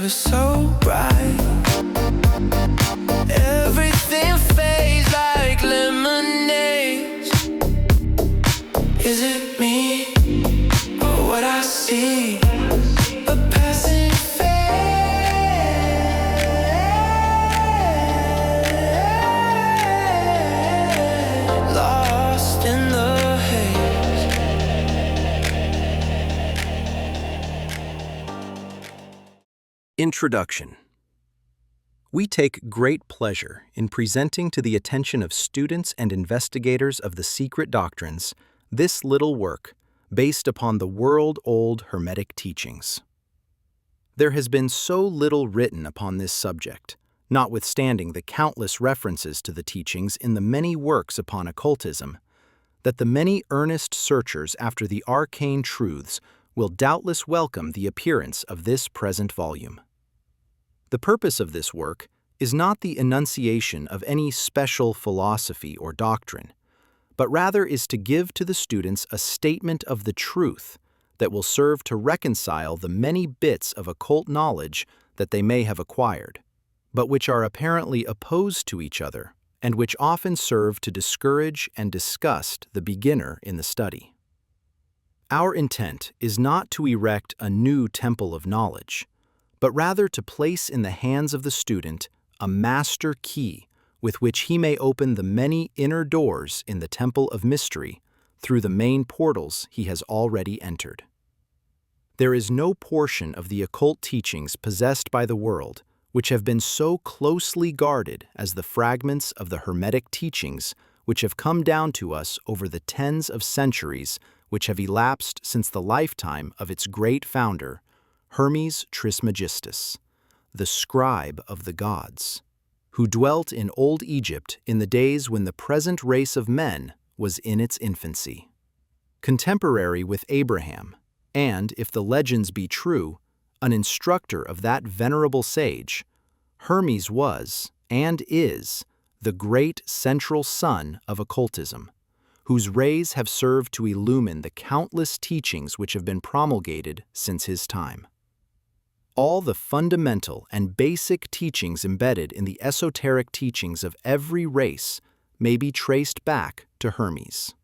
was so bright. Everything fades like lemonade. Is it me or what I see? A passing phase, lost in the haze. Introduction. We take great pleasure in presenting to the attention of students and investigators of the secret doctrines this little work based upon the world-old Hermetic teachings. There has been so little written upon this subject, notwithstanding the countless references to the teachings in the many works upon occultism, that the many earnest searchers after the arcane truths will doubtless welcome the appearance of this present volume. The purpose of this work is not the enunciation of any special philosophy or doctrine, but rather is to give to the students a statement of the truth that will serve to reconcile the many bits of occult knowledge that they may have acquired, but which are apparently opposed to each other and which often serve to discourage and disgust the beginner in the study. Our intent is not to erect a new temple of knowledge, but rather to place in the hands of the student a master key with which he may open the many inner doors in the temple of mystery through the main portals he has already entered. There is no portion of the occult teachings possessed by the world which have been so closely guarded as the fragments of the Hermetic teachings which have come down to us over the tens of centuries which have elapsed since the lifetime of its great founder, Hermes Trismegistus, the scribe of the gods, who dwelt in old Egypt in the days when the present race of men was in its infancy. Contemporary with Abraham, and, if the legends be true, an instructor of that venerable sage, Hermes was, and is, the great central sun of occultism, whose rays have served to illumine the countless teachings which have been promulgated since his time. All the fundamental and basic teachings embedded in the esoteric teachings of every race may be traced back to Hermes.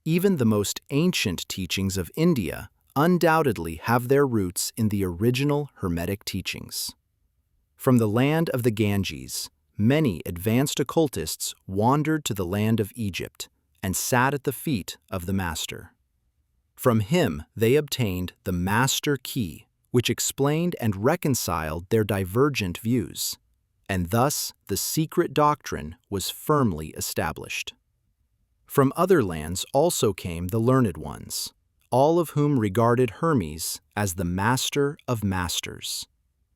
Even the most ancient teachings of India undoubtedly have their roots in the original Hermetic teachings. From the land of the Ganges, many advanced occultists wandered to the land of Egypt and sat at the feet of the master. From him they obtained the master key, which explained and reconciled their divergent views, and thus the secret doctrine was firmly established. From other lands also came the learned ones, all of whom regarded Hermes as the master of masters,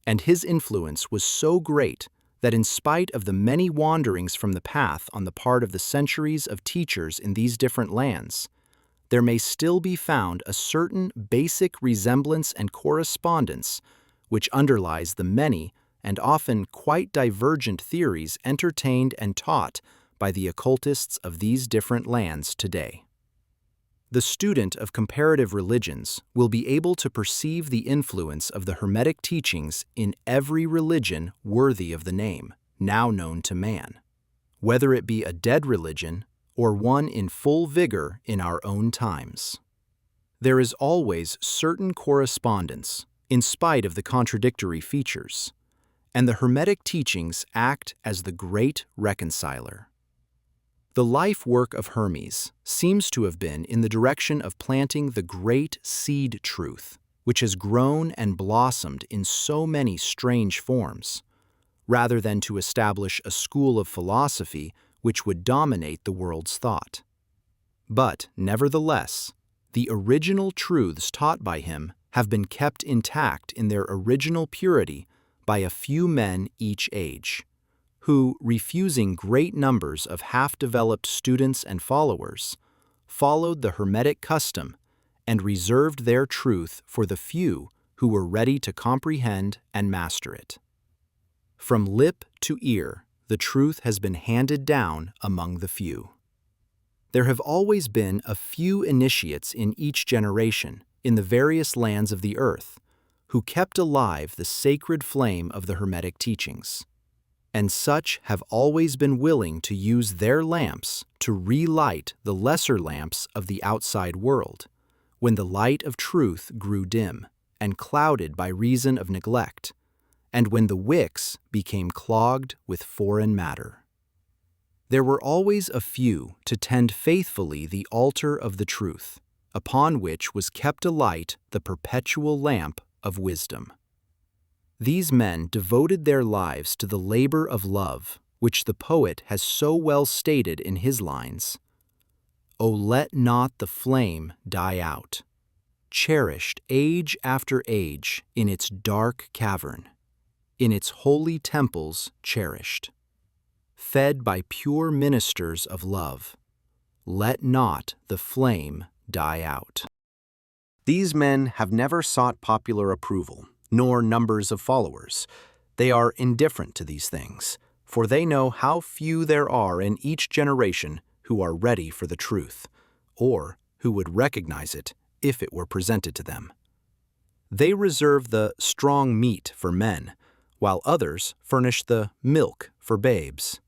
and his influence was so great that in spite of the many wanderings from the path on the part of the centuries of teachers in these different lands, there may still be found a certain basic resemblance and correspondence which underlies the many and often quite divergent theories entertained and taught by the occultists of these different lands today. The student of comparative religions will be able to perceive the influence of the Hermetic teachings in every religion worthy of the name, now known to man, whether it be a dead religion or one in full vigor in our own times. There is always certain correspondence, in spite of the contradictory features, and the Hermetic teachings act as the great reconciler. The life work of Hermes seems to have been in the direction of planting the great seed truth, which has grown and blossomed in so many strange forms, rather than to establish a school of philosophy which would dominate the world's thought. But, nevertheless, the original truths taught by him have been kept intact in their original purity by a few men each age, who, refusing great numbers of half-developed students and followers, followed the Hermetic custom and reserved their truth for the few who were ready to comprehend and master it. From lip to ear, the truth has been handed down among the few. There have always been a few initiates in each generation in the various lands of the earth, who kept alive the sacred flame of the Hermetic teachings. And such have always been willing to use their lamps to relight the lesser lamps of the outside world, when the light of truth grew dim and clouded by reason of neglect, and when the wicks became clogged with foreign matter. There were always a few to tend faithfully the altar of the truth, upon which was kept alight the perpetual lamp of wisdom. These men devoted their lives to the labor of love, which the poet has so well stated in his lines, "O let not the flame die out, cherished age after age in its dark cavern, in its holy temples cherished, fed by pure ministers of love, let not the flame die out." These men have never sought popular approval, nor numbers of followers. They are indifferent to these things, for they know how few there are in each generation who are ready for the truth, or who would recognize it if it were presented to them. They reserve the strong meat for men, while others furnish the milk for babes.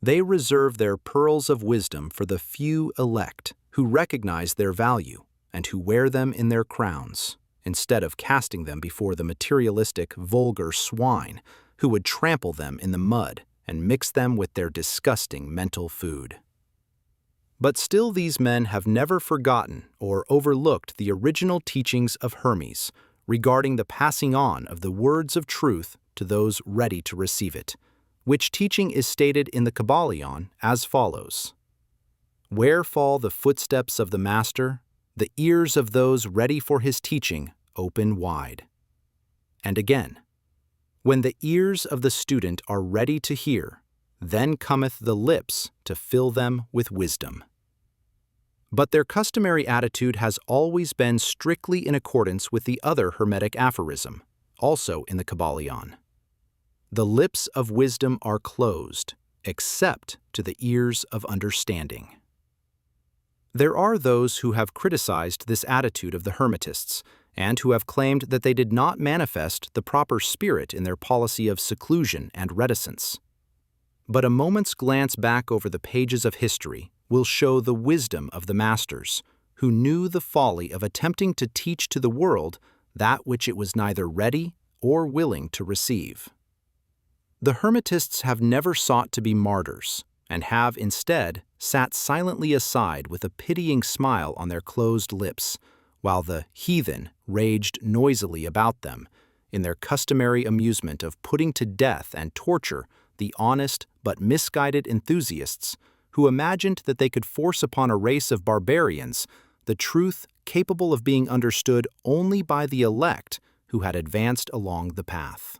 They reserve their pearls of wisdom for the few elect who recognize their value and who wear them in their crowns, instead of casting them before the materialistic, vulgar swine who would trample them in the mud and mix them with their disgusting mental food. But still these men have never forgotten or overlooked the original teachings of Hermes regarding the passing on of the words of truth to those ready to receive it, which teaching is stated in the Kybalion as follows: "Where fall the footsteps of the master, the ears of those ready for his teaching open wide." And again, "When the ears of the student are ready to hear, then cometh the lips to fill them with wisdom." But their customary attitude has always been strictly in accordance with the other Hermetic aphorism, also in the Kybalion. "The lips of wisdom are closed, except to the ears of understanding." There are those who have criticized this attitude of the Hermetists, and who have claimed that they did not manifest the proper spirit in their policy of seclusion and reticence. But a moment's glance back over the pages of history will show the wisdom of the masters, who knew the folly of attempting to teach to the world that which it was neither ready or willing to receive. The Hermetists have never sought to be martyrs, and have instead sat silently aside with a pitying smile on their closed lips, while the heathen raged noisily about them, in their customary amusement of putting to death and torture the honest but misguided enthusiasts who imagined that they could force upon a race of barbarians the truth capable of being understood only by the elect who had advanced along the path.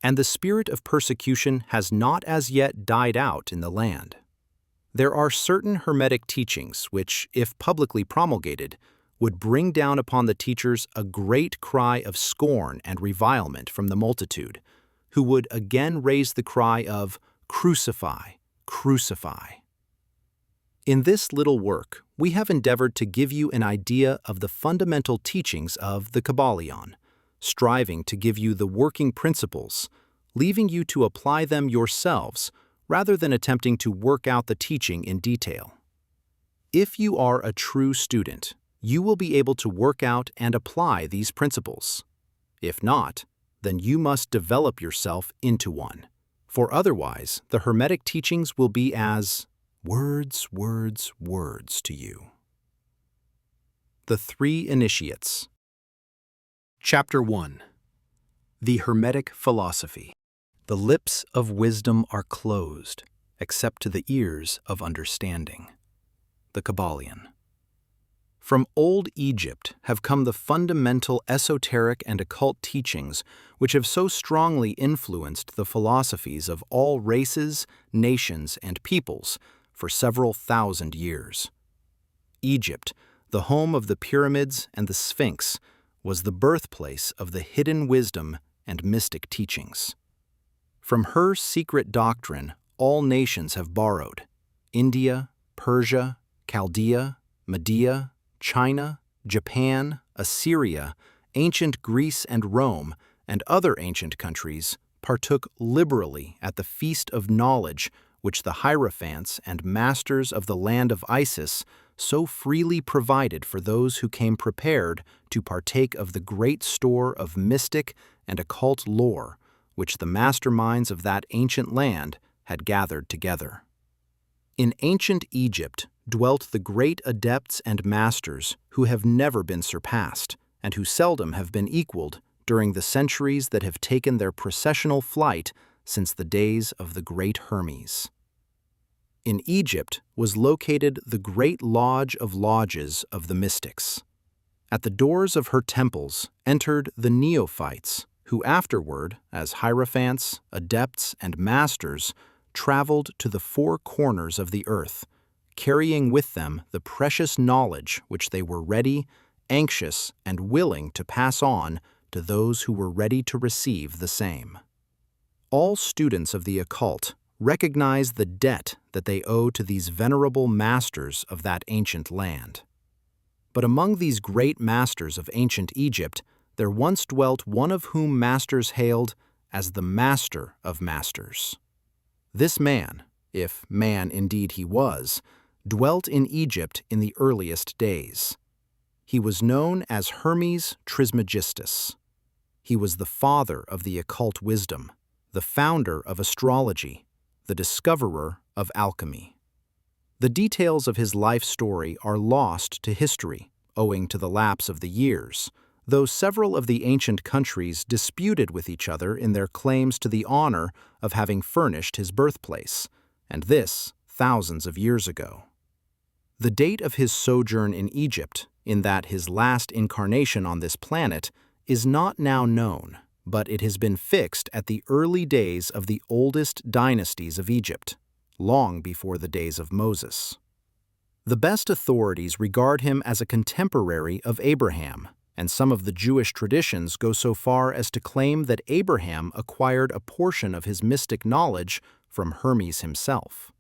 And the spirit of persecution has not as yet died out in the land. There are certain Hermetic teachings which, if publicly promulgated, would bring down upon the teachers a great cry of scorn and revilement from the multitude, who would again raise the cry of "Crucify, crucify." In this little work, we have endeavored to give you an idea of the fundamental teachings of the Kybalion, striving to give you the working principles, leaving you to apply them yourselves rather than attempting to work out the teaching in detail. If you are a true student, you will be able to work out and apply these principles. If not, then you must develop yourself into one, for otherwise the Hermetic teachings will be as words, words, words to you. The Three Initiates. Chapter 1. The Hermetic Philosophy. The lips of wisdom are closed, except to the ears of understanding. The Kybalion. From old Egypt have come the fundamental esoteric and occult teachings which have so strongly influenced the philosophies of all races, nations, and peoples for several thousand years. Egypt, the home of the pyramids and the Sphinx, was the birthplace of the hidden wisdom and mystic teachings. From her secret doctrine, all nations have borrowed: India, Persia, Chaldea, Media, China, Japan, Assyria, ancient Greece and Rome and other ancient countries partook liberally at the feast of knowledge which the hierophants and masters of the land of Isis so freely provided for those who came prepared to partake of the great store of mystic and occult lore which the masterminds of that ancient land had gathered together. In ancient Egypt dwelt the great adepts and masters who have never been surpassed and who seldom have been equaled during the centuries that have taken their processional flight since the days of the great Hermes. In Egypt was located the great lodge of lodges of the mystics. At the doors of her temples entered the neophytes, who afterward, as hierophants, adepts, and masters, traveled to the four corners of the earth, carrying with them the precious knowledge which they were ready, anxious, and willing to pass on to those who were ready to receive the same. All students of the occult recognize the debt that they owe to these venerable masters of that ancient land. But among these great masters of ancient Egypt, there once dwelt one of whom masters hailed as the Master of Masters. This man, if man indeed he was, dwelt in Egypt in the earliest days. He was known as Hermes Trismegistus. He was the father of the occult wisdom, the founder of astrology, the discoverer of alchemy. The details of his life story are lost to history, owing to the lapse of the years, though several of the ancient countries disputed with each other in their claims to the honor of having furnished his birthplace, and this thousands of years ago. The date of his sojourn in Egypt, in that his last incarnation on this planet, is not now known, but it has been fixed at the early days of the oldest dynasties of Egypt, long before the days of Moses. The best authorities regard him as a contemporary of Abraham, and some of the Jewish traditions go so far as to claim that Abraham acquired a portion of his mystic knowledge from Hermes himself.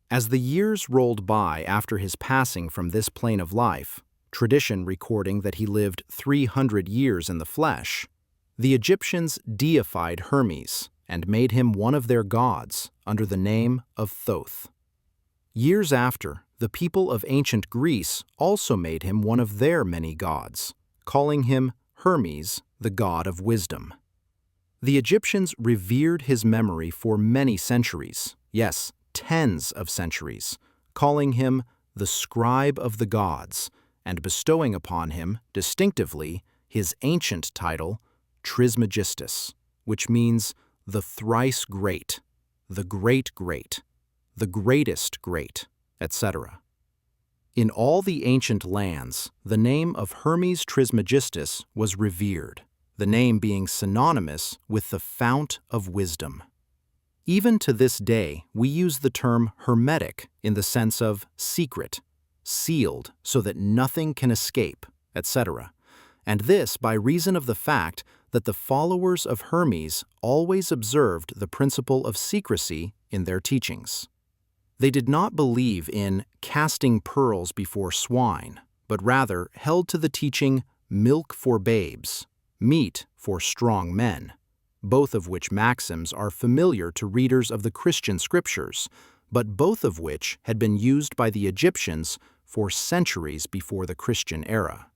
As the years rolled by after his passing from this plane of life, tradition recording that he lived 300 years in the flesh, the Egyptians deified Hermes and made him one of their gods under the name of Thoth. Years after, the people of ancient Greece also made him one of their many gods, calling him Hermes, the god of wisdom. The Egyptians revered his memory for many centuries, yes, tens of centuries, calling him the scribe of the gods, and bestowing upon him, distinctively, his ancient title, Trismegistus, which means the thrice great, the great great, the greatest great, etc. In all the ancient lands, the name of Hermes Trismegistus was revered, the name being synonymous with the fount of wisdom. Even to this day, we use the term hermetic in the sense of secret, sealed so that nothing can escape, etc., and this by reason of the fact that the followers of Hermes always observed the principle of secrecy in their teachings. They did not believe in casting pearls before swine, but rather held to the teaching milk for babes, meat for strong men, both of which maxims are familiar to readers of the Christian scriptures, but both of which had been used by the Egyptians for centuries before the Christian era.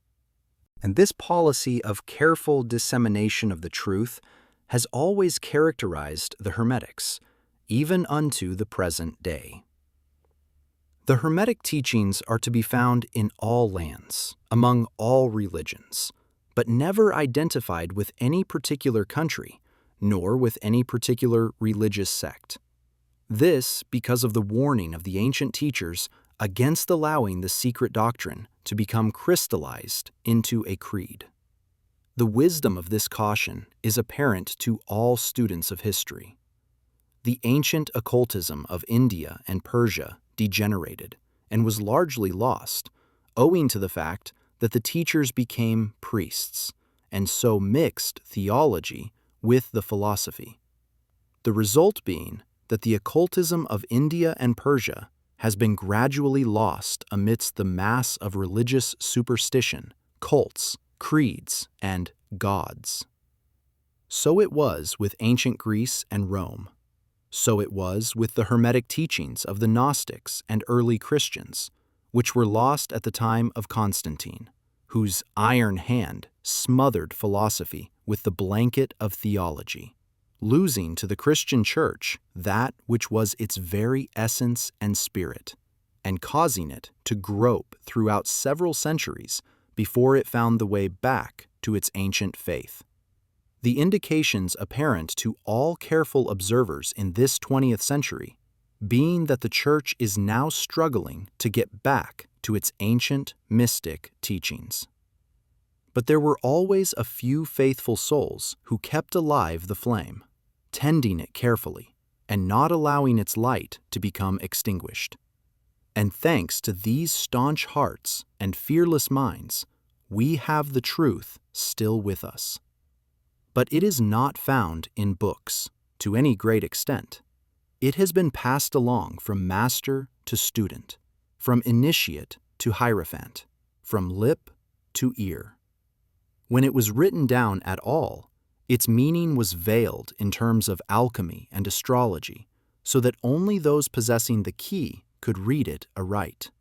And this policy of careful dissemination of the truth has always characterized the Hermetics, even unto the present day. The Hermetic teachings are to be found in all lands, among all religions, but never identified with any particular country, nor with any particular religious sect. This because of the warning of the ancient teachers against allowing the secret doctrine to become crystallized into a creed. The wisdom of this caution is apparent to all students of history. The ancient occultism of India and Persia degenerated and was largely lost, owing to the fact that the teachers became priests and so mixed theology with the philosophy. The result being that the occultism of India and Persia has been gradually lost amidst the mass of religious superstition, cults, creeds, and gods. So it was with ancient Greece and Rome. So it was with the Hermetic teachings of the Gnostics and early Christians, which were lost at the time of Constantine, whose iron hand smothered philosophy with the blanket of theology, losing to the Christian Church that which was its very essence and spirit, and causing it to grope throughout several centuries before it found the way back to its ancient faith. The indications apparent to all careful observers in this 20th century being that the Church is now struggling to get back to its ancient mystic teachings. But there were always a few faithful souls who kept alive the flame, tending it carefully, and not allowing its light to become extinguished. And thanks to these staunch hearts and fearless minds, we have the truth still with us. But it is not found in books to any great extent. It has been passed along from master to student, from initiate to hierophant, from lip to ear. When it was written down at all, its meaning was veiled in terms of alchemy and astrology, so that only those possessing the key could read it aright.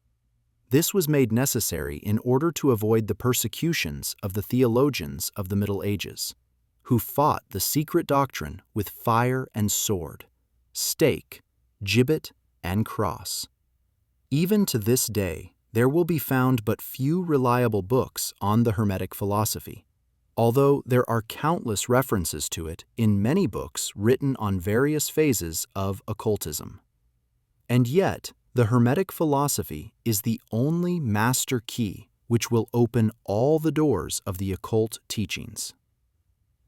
This was made necessary in order to avoid the persecutions of the theologians of the Middle Ages, who fought the secret doctrine with fire and sword, stake, gibbet, and cross. Even to this day, there will be found but few reliable books on the Hermetic philosophy, although there are countless references to it in many books written on various phases of occultism. And yet, the Hermetic philosophy is the only master key which will open all the doors of the occult teachings.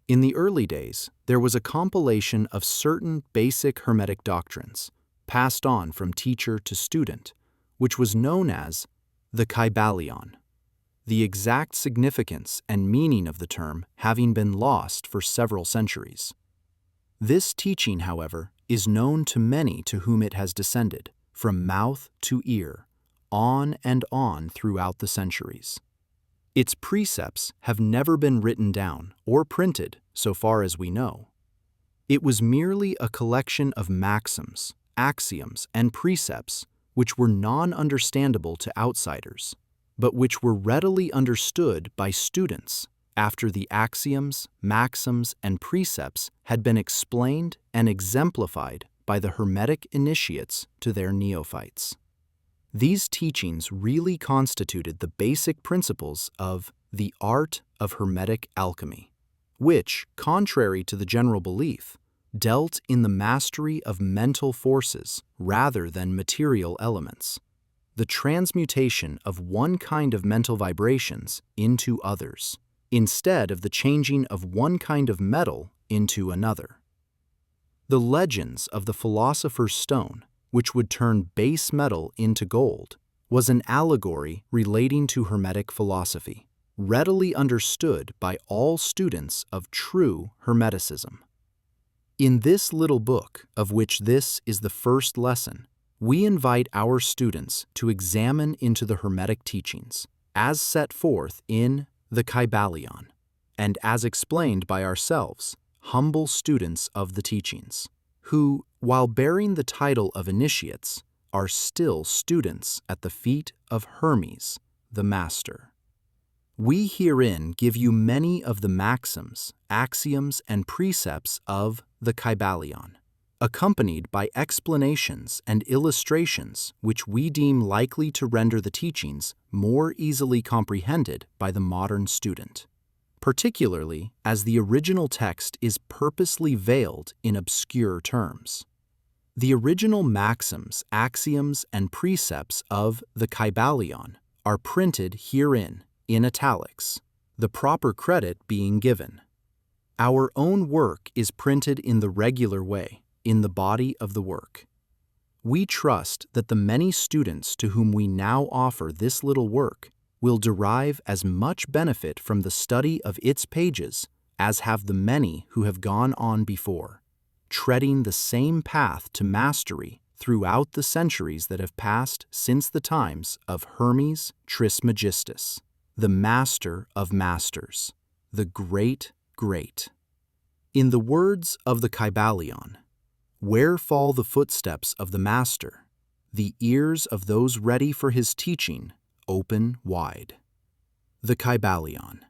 In the early days, there was a compilation of certain basic Hermetic doctrines, passed on from teacher to student, which was known as the Kybalion, the exact significance and meaning of the term having been lost for several centuries. This teaching, however, is known to many to whom it has descended, from mouth to ear, on and on throughout the centuries. Its precepts have never been written down or printed, so far as we know. It was merely a collection of maxims, axioms, and precepts which were non-understandable to outsiders, but which were readily understood by students after the axioms, maxims, and precepts had been explained and exemplified by the Hermetic initiates to their neophytes. These teachings really constituted the basic principles of the art of Hermetic alchemy, which, contrary to the general belief, dealt in the mastery of mental forces rather than material elements, the transmutation of one kind of mental vibrations into others, instead of the changing of one kind of metal into another. The legends of the philosopher's stone, which would turn base metal into gold, was an allegory relating to Hermetic philosophy, readily understood by all students of true Hermeticism. In this little book, of which this is the first lesson, we invite our students to examine into the Hermetic teachings, as set forth in the Kybalion, and as explained by ourselves, humble students of the teachings, who, while bearing the title of initiates, are still students at the feet of Hermes, the Master. We herein give you many of the maxims, axioms, and precepts of the Kybalion, accompanied by explanations and illustrations which we deem likely to render the teachings more easily comprehended by the modern student, particularly as the original text is purposely veiled in obscure terms. The original maxims, axioms, and precepts of the Kybalion are printed herein in italics, the proper credit being given. Our own work is printed in the regular way, in the body of the work. We trust that the many students to whom we now offer this little work will derive as much benefit from the study of its pages as have the many who have gone on before, treading the same path to mastery throughout the centuries that have passed since the times of Hermes Trismegistus, the master of masters, the great great. In the words of the Kybalion, where fall the footsteps of the master, the ears of those ready for his teaching open wide. The Kybalion.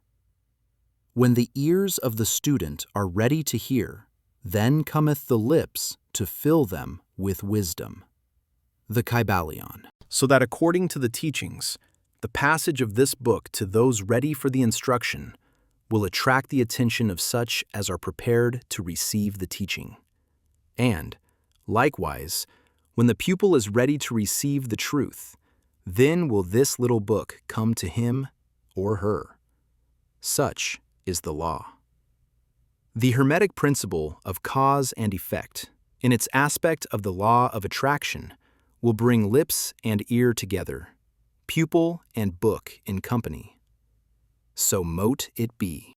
When the ears of the student are ready to hear, then cometh the lips to fill them with wisdom. The Kybalion. So that according to the teachings, the passage of this book to those ready for the instruction will attract the attention of such as are prepared to receive the teaching. And, likewise, when the pupil is ready to receive the truth, then will this little book come to him or her. Such is the law. The Hermetic principle of cause and effect, in its aspect of the law of attraction, will bring lips and ear together, pupil and book in company. So mote it be.